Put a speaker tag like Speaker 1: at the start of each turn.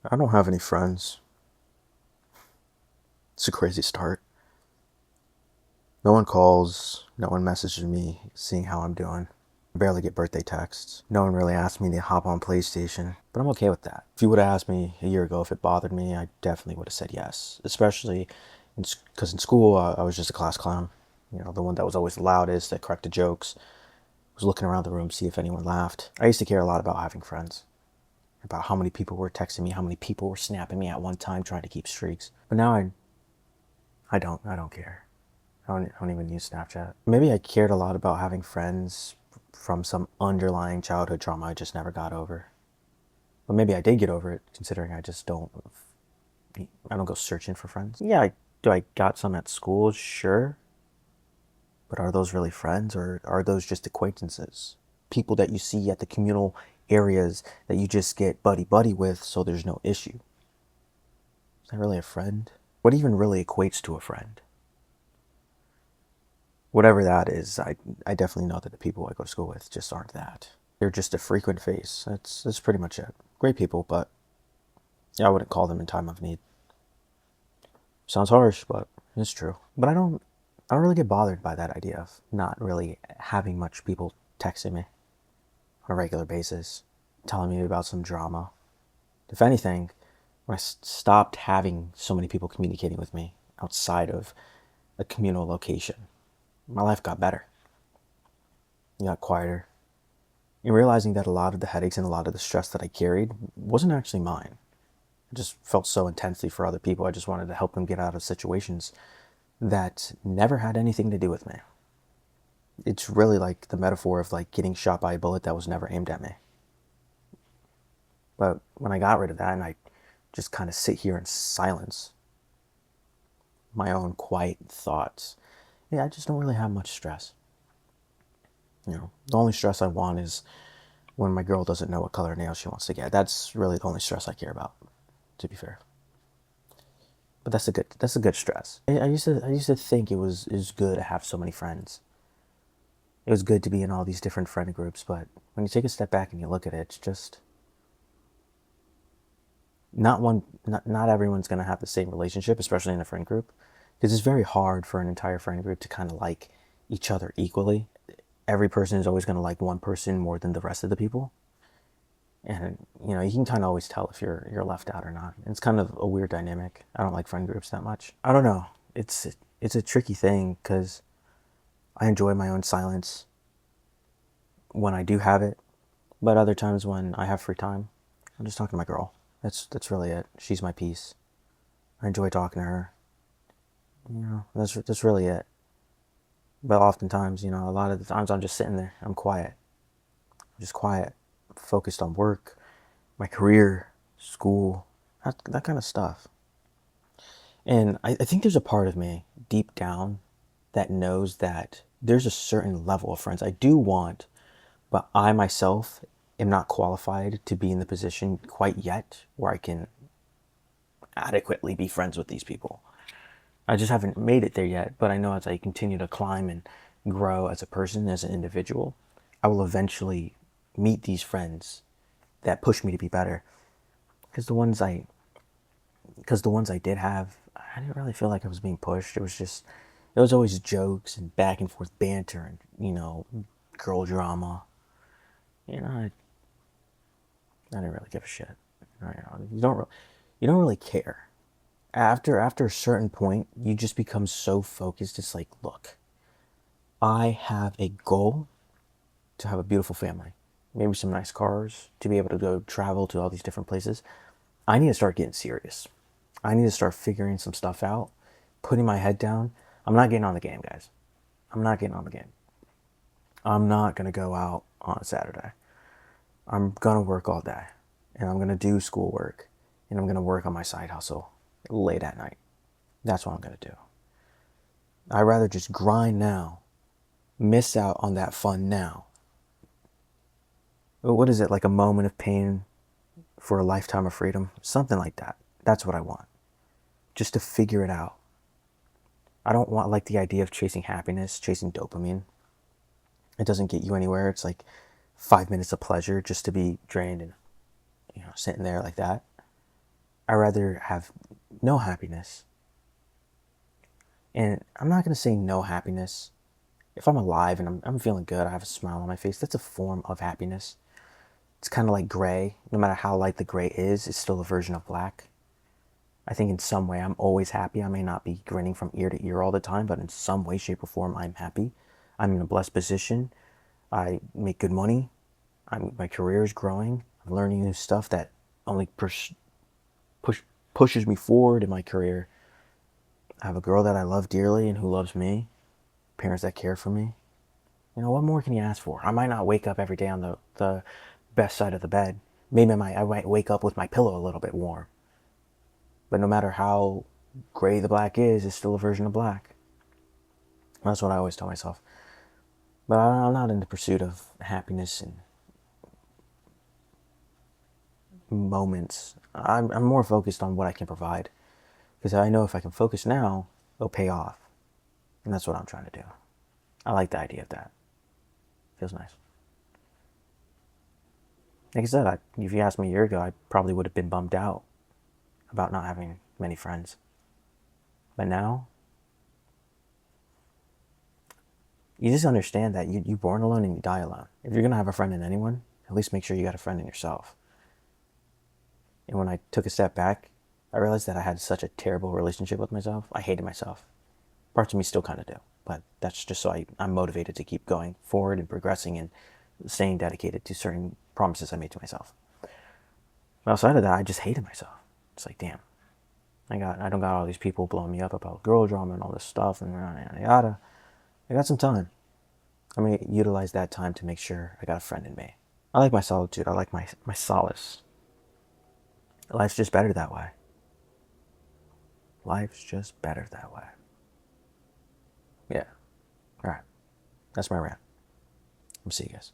Speaker 1: I don't have any friends. It's a crazy start. No one calls, no one messages me seeing how I'm doing. I barely get birthday texts. No one really asks me to hop on PlayStation, but I'm okay with that. If you would have asked me a year ago if it bothered me, I definitely would have said yes. Especially because in school, I was just a class clown. You know, the one that was always the loudest, that corrected jokes, was looking around the room to see if anyone laughed. I used to care a lot about having friends, about how many people were texting me, how many people were snapping me at one time trying to keep streaks. But now I don't care. I don't even use Snapchat. Maybe I cared a lot about having friends from some underlying childhood trauma I just never got over. But maybe I did get over it, considering I don't go searching for friends. Yeah, do I got some at school? Sure. But are those really friends, or are those just acquaintances? People that you see at the communal areas that you just get buddy buddy with, so there's no issue. Is that really a friend? What even really equates to a friend? Whatever that is, I definitely know that the people I go to school with just aren't that. They're just a frequent face. That's pretty much it. Great people, but yeah, I wouldn't call them in time of need. Sounds harsh, but it's true. But I don't really get bothered by that idea of not really having much people texting me on a regular basis, telling me about some drama. If anything, when I stopped having so many people communicating with me outside of a communal location, my life got better. It got quieter. And realizing that a lot of the headaches and a lot of the stress that I carried wasn't actually mine. I just felt so intensely for other people. I just wanted to help them get out of situations that never had anything to do with me. It's really like the metaphor of like getting shot by a bullet that was never aimed at me. But when I got rid of that and I just kind of sit here in silence, my own quiet thoughts, yeah, I just don't really have much stress. You know, the only stress I want is when my girl doesn't know what color nails she wants to get. That's really the only stress I care about, to be fair. But that's a good stress. I used to think it was good to have so many friends. It was good to be in all these different friend groups, but when you take a step back and you look at it, it's just not everyone's gonna have the same relationship, especially in a friend group, because it's very hard for an entire friend group to kind of like each other equally. Every person is always gonna like one person more than the rest of the people, and you can kind of always tell if you're left out or not. It's kind of a weird dynamic. I don't like friend groups that much. I don't know. It's a tricky thing because I enjoy my own silence when I do have it, but other times when I have free time, I'm just talking to my girl. That's really it. She's my peace. I enjoy talking to her. That's really it. But oftentimes, a lot of the times I'm just sitting there. I'm quiet. I'm just quiet, focused on work, my career, school, that kind of stuff. And I think there's a part of me deep down that knows that there's a certain level of friends I do want, but I myself am not qualified to be in the position quite yet where I can adequately be friends with these people. I just haven't made it there yet, but I know as I continue to climb and grow as a person, as an individual, I will eventually meet these friends that push me to be better. Because the ones I, because the ones I did have, I didn't really feel like I was being pushed. It was always jokes and back and forth banter and girl drama. I didn't really give a shit. You don't really care. After a certain point, you just become so focused. It's like, look, I have a goal to have a beautiful family, maybe some nice cars, to be able to go travel to all these different places. I need to start getting serious. I need to start figuring some stuff out, putting my head down. I'm not getting on the game, guys. I'm not getting on the game. I'm not going to go out on a Saturday. I'm going to work all day, and I'm going to do schoolwork, and I'm going to work on my side hustle late at night. That's what I'm going to do. I'd rather just grind now, miss out on that fun now. What is it, like a moment of pain for a lifetime of freedom? Something like that. That's what I want. Just to figure it out. I don't want like the idea of chasing happiness, chasing dopamine. It doesn't get you anywhere. It's like 5 minutes of pleasure just to be drained and sitting there like that. I'd rather have no happiness. And I'm not going to say no happiness. If I'm alive and I'm feeling good, I have a smile on my face, that's a form of happiness. It's kind of like gray. No matter how light the gray is, it's still a version of black. I think in some way I'm always happy. I may not be grinning from ear to ear all the time, but in some way, shape, or form, I'm happy. I'm in a blessed position. I make good money. My career is growing. I'm learning new stuff that only push, pushes me forward in my career. I have a girl that I love dearly and who loves me. Parents that care for me. You know, what more can you ask for? I might not wake up every day on the best side of the bed. Maybe I might wake up with my pillow a little bit warm. But no matter how gray the black is, it's still a version of black. That's what I always tell myself. But I'm not in the pursuit of happiness and moments. I'm more focused on what I can provide. Because I know if I can focus now, it'll pay off. And that's what I'm trying to do. I like the idea of that. Feels nice. Like I said, if you asked me a year ago, I probably would have been bummed out about not having many friends. But now, you just understand that you're born alone and you die alone. If you're going to have a friend in anyone, at least make sure you got a friend in yourself. And when I took a step back, I realized that I had such a terrible relationship with myself. I hated myself. Parts of me still kind of do. But that's just so I'm motivated to keep going forward and progressing and staying dedicated to certain promises I made to myself. But outside of that, I just hated myself. It's like, damn, I don't got all these people blowing me up about girl drama and all this stuff and yada yada yada. I got some time. I'm gonna utilize that time to make sure I got a friend in me. I like my solitude. I like my solace. Life's just better that way. Life's just better that way. Yeah. All right. That's my rant. I'll see you guys.